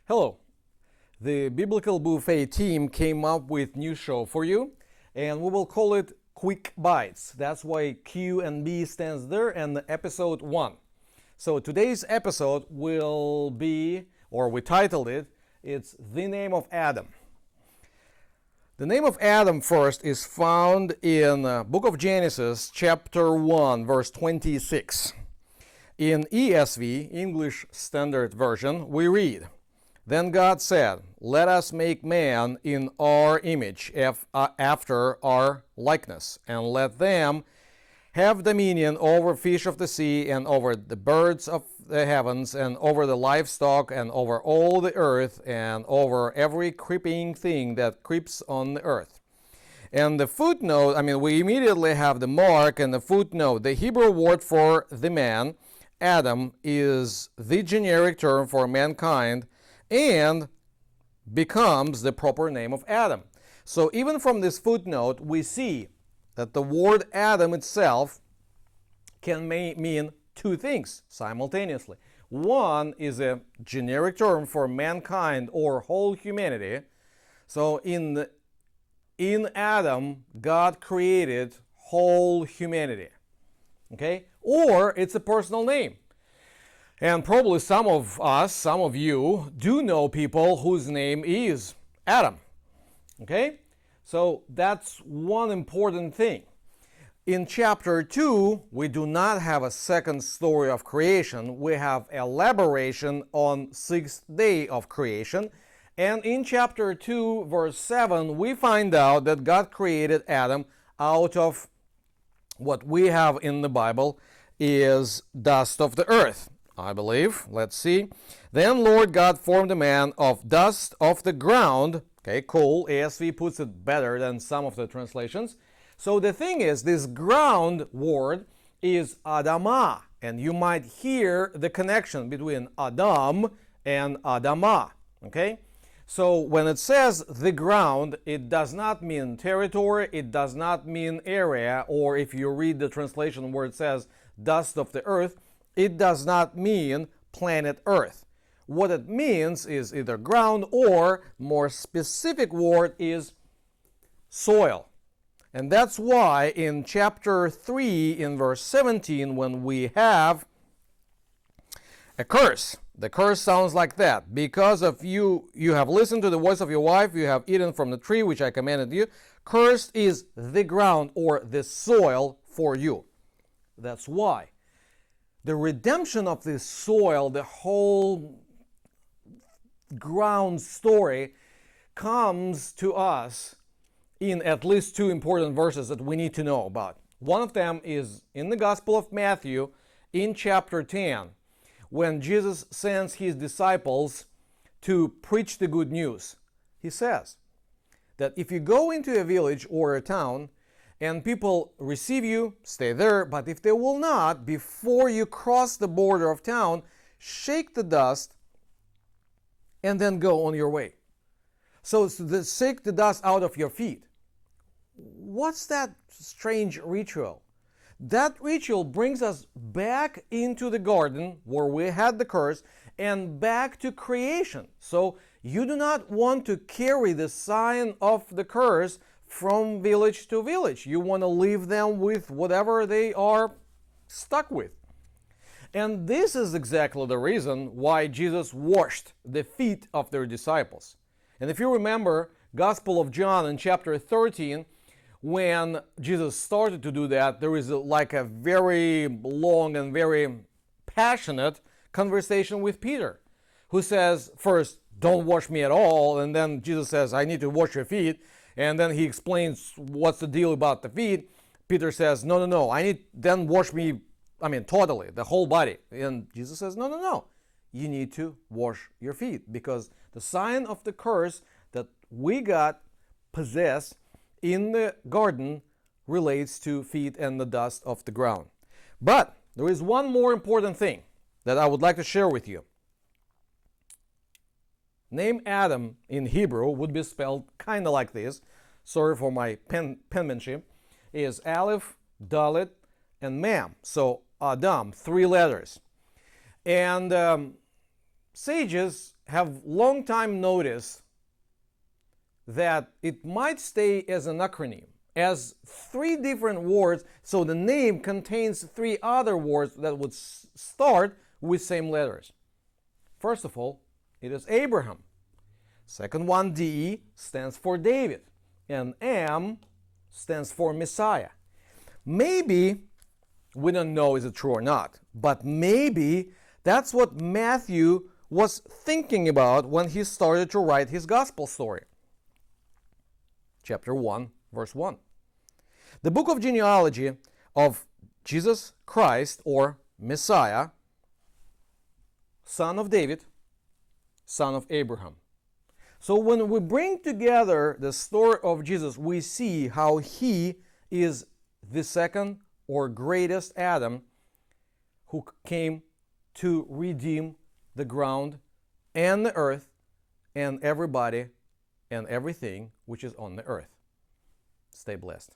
Hello. The Biblical Buffet team came up with new show for you, and we will call it Quick Bites. That's why Q and B stands there, and episode 1. So today's episode will be, or we titled it, it's The Name of Adam. The name of Adam first is found in Book of Genesis, chapter 1, verse 26. In ESV, English Standard Version, we read, "Then God said, let us make man in our image, after our likeness, and let them have dominion over fish of the sea, and over the birds of the heavens, and over the livestock, and over all the earth, and over every creeping thing that creeps on the earth." And the footnote, we immediately have the mark and the footnote. The Hebrew word for the man, Adam, is the generic term for mankind, and becomes the proper name of Adam. So even from this footnote, we see that the word Adam itself can mean two things simultaneously. One is a generic term for mankind or whole humanity. So in Adam, God created whole humanity. Okay? Or it's a personal name. And probably some of us, some of you, do know people whose name is Adam. Okay? So that's one important thing. In chapter 2, we do not have a second story of creation. We have elaboration on sixth day of creation. And in chapter 2, verse 7, we find out that God created Adam out of what we have in the Bible is dust of the earth, I believe. Let's see. "Then Lord God formed a man of dust of the ground." Okay, cool. ASV puts it better than some of the translations. So the thing is, this ground word is Adamah. And you might hear the connection between Adam and Adamah. Okay? So when it says the ground, it does not mean territory, it does not mean area, or if you read the translation where it says dust of the earth, it does not mean planet Earth. What it means is either ground, or more specific word is soil. And that's why in chapter 3 in verse 17, when we have a curse, the curse sounds like that. "Because of you have listened to the voice of your wife, you have eaten from the tree which I commanded you. Cursed is the ground," or the soil, "for you." That's why. The redemption of this soil, the whole ground story, comes to us in at least two important verses that we need to know about. One of them is in the Gospel of Matthew in chapter 10, when Jesus sends his disciples to preach the good news. He says that if you go into a village or a town and people receive you, stay there, but if they will not, before you cross the border of town, shake the dust and then go on your way. So shake the dust out of your feet. What's that strange ritual? That ritual brings us back into the garden where we had the curse and back to creation. So you do not want to carry the sign of the curse from village to village. You want to leave them with whatever they are stuck with. And this is exactly the reason why Jesus washed the feet of their disciples. And if you remember, Gospel of John in chapter 13, when Jesus started to do that, there is like a very long and very passionate conversation with Peter, who says, first, "Don't wash me at all," and then Jesus says, "I need to wash your feet." And then he explains what's the deal about the feet. Peter says, no, I need, then wash me, totally, the whole body. And Jesus says, no, you need to wash your feet, because the sign of the curse that we got possessed in the garden relates to feet and the dust of the ground. But there is one more important thing that I would like to share with you. Name Adam in Hebrew would be spelled kind of like this. Sorry for my penmanship. Is Aleph, Dalet, and Mem. So Adam, 3 letters. And sages have long time noticed that it might stay as an acronym, as three different words, so the name contains three other words that would start with same letters. First of all, it is Abraham. Second one, D, stands for David. And M stands for Messiah. Maybe, we don't know is it true or not, but maybe that's what Matthew was thinking about when he started to write his gospel story. Chapter 1, verse 1. The book of genealogy of Jesus Christ, or Messiah, son of David, son of Abraham. So when we bring together the story of Jesus, we see how he is the second or greatest Adam who came to redeem the ground and the earth and everybody and everything which is on the earth. Stay blessed.